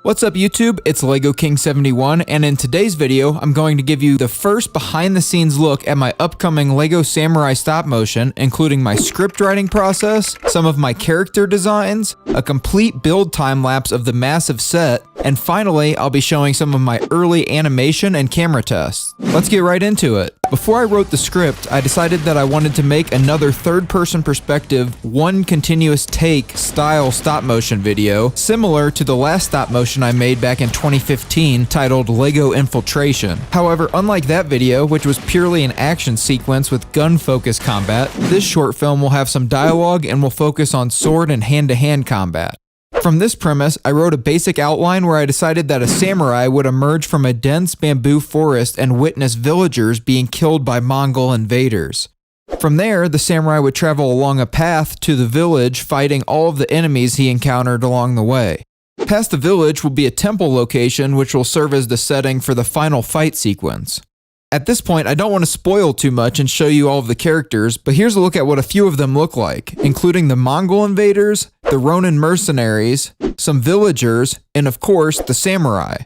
What's up YouTube, it's LEGO King 71, and in today's video, I'm going to give you the first behind the scenes look at my upcoming LEGO Samurai stop motion, including my script writing process, some of my character designs, a complete build time lapse of the massive set, and finally, I'll be showing some of my early animation and camera tests. Let's get right into it. Before I wrote the script, I decided that I wanted to make another third-person perspective, one continuous take style stop motion video, similar to the last stop motion I made back in 2015 titled LEGO Infiltration. However, unlike that video, which was purely an action sequence with gun-focused combat, this short film will have some dialogue and will focus on sword and hand-to-hand combat. From this premise, I wrote a basic outline where I decided that a samurai would emerge from a dense bamboo forest and witness villagers being killed by Mongol invaders. From there, the samurai would travel along a path to the village, fighting all of the enemies he encountered along the way. Past the village will be a temple location which will serve as the setting for the final fight sequence. At this point, I don't want to spoil too much and show you all of the characters, but here's a look at what a few of them look like, including the Mongol invaders, the Ronin mercenaries, some villagers, and of course, the samurai.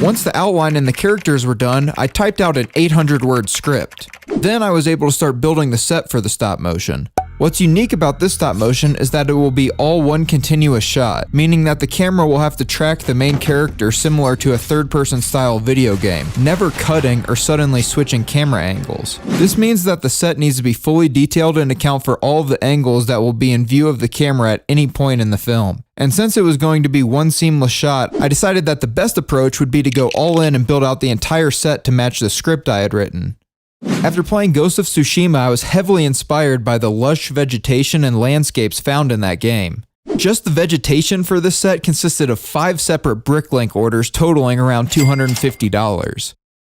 Once the outline and the characters were done, I typed out an 800-word script. Then I was able to start building the set for the stop motion. What's unique about this stop motion is that it will be all one continuous shot, meaning that the camera will have to track the main character similar to a third-person style video game, never cutting or suddenly switching camera angles. This means that the set needs to be fully detailed and account for all of the angles that will be in view of the camera at any point in the film. And since it was going to be one seamless shot, I decided that the best approach would be to go all in and build out the entire set to match the script I had written. After playing Ghost of Tsushima, I was heavily inspired by the lush vegetation and landscapes found in that game. Just the vegetation for this set consisted of 5 separate Bricklink orders totaling around $250.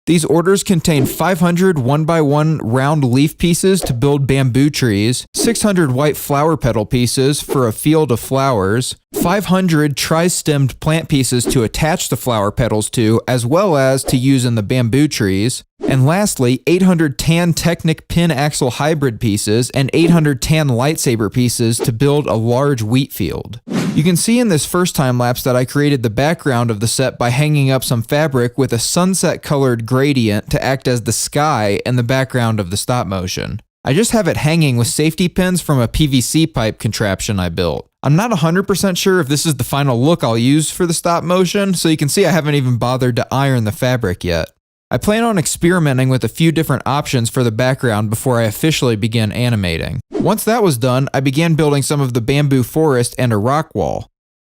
These orders contain 500 1x1 round leaf pieces to build bamboo trees, 600 white flower petal pieces for a field of flowers, 500 tri-stemmed plant pieces to attach the flower petals to, as well as to use in the bamboo trees, and lastly, 800 tan Technic pin axle hybrid pieces and 800 tan lightsaber pieces to build a large wheat field. You can see in this first time lapse that I created the background of the set by hanging up some fabric with a sunset colored gradient to act as the sky in the background of the stop motion. I just have it hanging with safety pins from a PVC pipe contraption I built. I'm not 100% sure if this is the final look I'll use for the stop motion, so you can see I haven't even bothered to iron the fabric yet. I plan on experimenting with a few different options for the background before I officially begin animating. Once that was done, I began building some of the bamboo forest and a rock wall.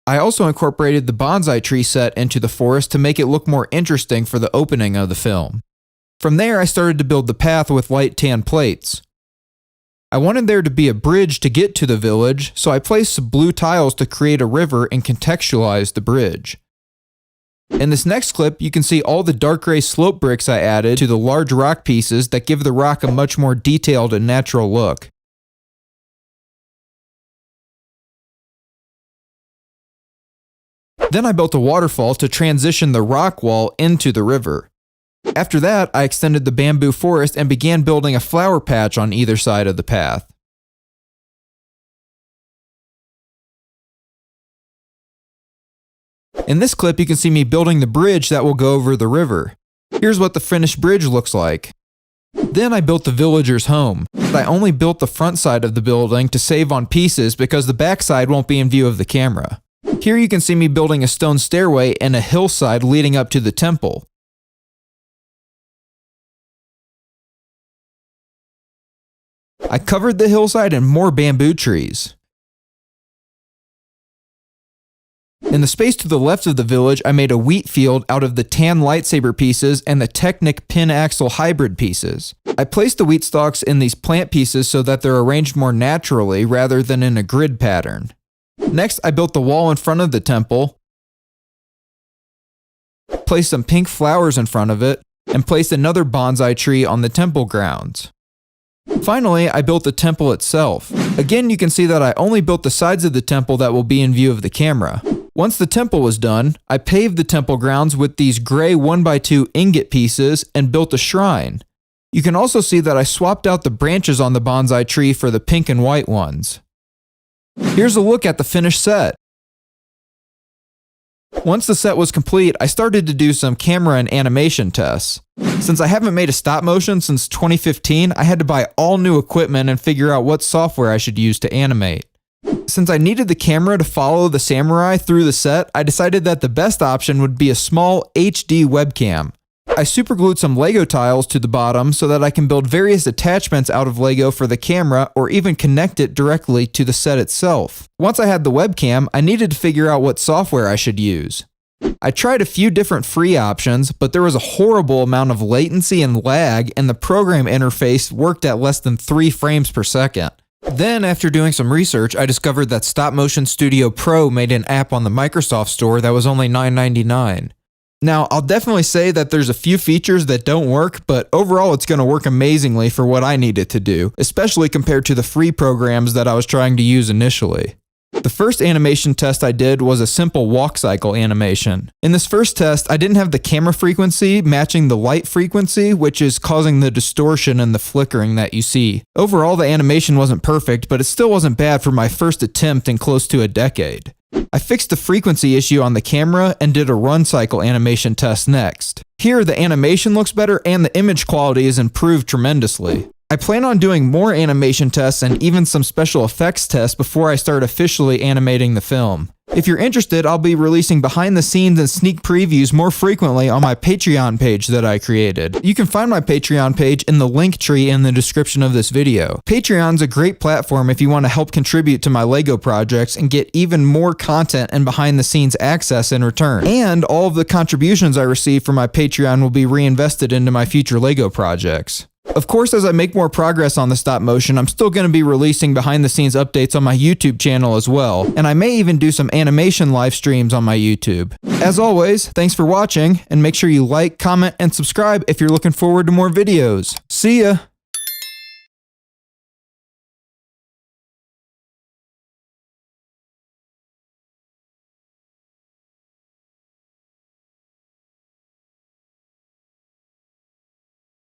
I also incorporated the bonsai tree set into the forest to make it look more interesting for the opening of the film. From there, I started to build the path with light tan plates. I wanted there to be a bridge to get to the village, so I placed some blue tiles to create a river and contextualize the bridge. In this next clip, you can see all the dark gray slope bricks I added to the large rock pieces that give the rock a much more detailed and natural look. Then I built a waterfall to transition the rock wall into the river. After that, I extended the bamboo forest and began building a flower patch on either side of the path. In this clip, you can see me building the bridge that will go over the river. Here's what the finished bridge looks like. Then I built the villager's home. I only built the front side of the building to save on pieces because the back side won't be in view of the camera. Here you can see me building a stone stairway and a hillside leading up to the temple. I covered the hillside in more bamboo trees. In the space to the left of the village, I made a wheat field out of the tan lightsaber pieces and the Technic pin axle hybrid pieces. I placed the wheat stalks in these plant pieces so that they're arranged more naturally rather than in a grid pattern. Next, I built the wall in front of the temple, placed some pink flowers in front of it, and placed another bonsai tree on the temple grounds. Finally, I built the temple itself. Again, you can see that I only built the sides of the temple that will be in view of the camera. Once the temple was done, I paved the temple grounds with these gray 1x2 ingot pieces and built a shrine. You can also see that I swapped out the branches on the bonsai tree for the pink and white ones. Here's a look at the finished set. Once the set was complete, I started to do some camera and animation tests. Since I haven't made a stop motion since 2015, I had to buy all new equipment and figure out what software I should use to animate. Since I needed the camera to follow the samurai through the set, I decided that the best option would be a small HD webcam. I superglued some Lego tiles to the bottom so that I can build various attachments out of Lego for the camera or even connect it directly to the set itself. Once I had the webcam, I needed to figure out what software I should use. I tried a few different free options, but there was a horrible amount of latency and lag, and the program interface worked at less than 3 frames per second. Then, after doing some research, I discovered that Stop Motion Studio Pro made an app on the Microsoft Store that was only $9.99. Now, I'll definitely say that there's a few features that don't work, but overall it's going to work amazingly for what I need it to do, especially compared to the free programs that I was trying to use initially. The first animation test I did was a simple walk cycle animation. In this first test, I didn't have the camera frequency matching the light frequency, which is causing the distortion and the flickering that you see. Overall, the animation wasn't perfect, but it still wasn't bad for my first attempt in close to a decade. I fixed the frequency issue on the camera and did a run cycle animation test next. Here, the animation looks better and the image quality is improved tremendously. I plan on doing more animation tests and even some special effects tests before I start officially animating the film. If you're interested, I'll be releasing behind the scenes and sneak previews more frequently on my Patreon page that I created. You can find my Patreon page in the link tree in the description of this video. Patreon's a great platform if you want to help contribute to my Lego projects and get even more content and behind the scenes access in return. And all of the contributions I receive from my Patreon will be reinvested into my future Lego projects. Of course, as I make more progress on the stop motion, I'm still going to be releasing behind the scenes updates on my YouTube channel as well, and I may even do some animation live streams on my YouTube. As always, thanks for watching, and make sure you like, comment, and subscribe if you're looking forward to more videos. See ya!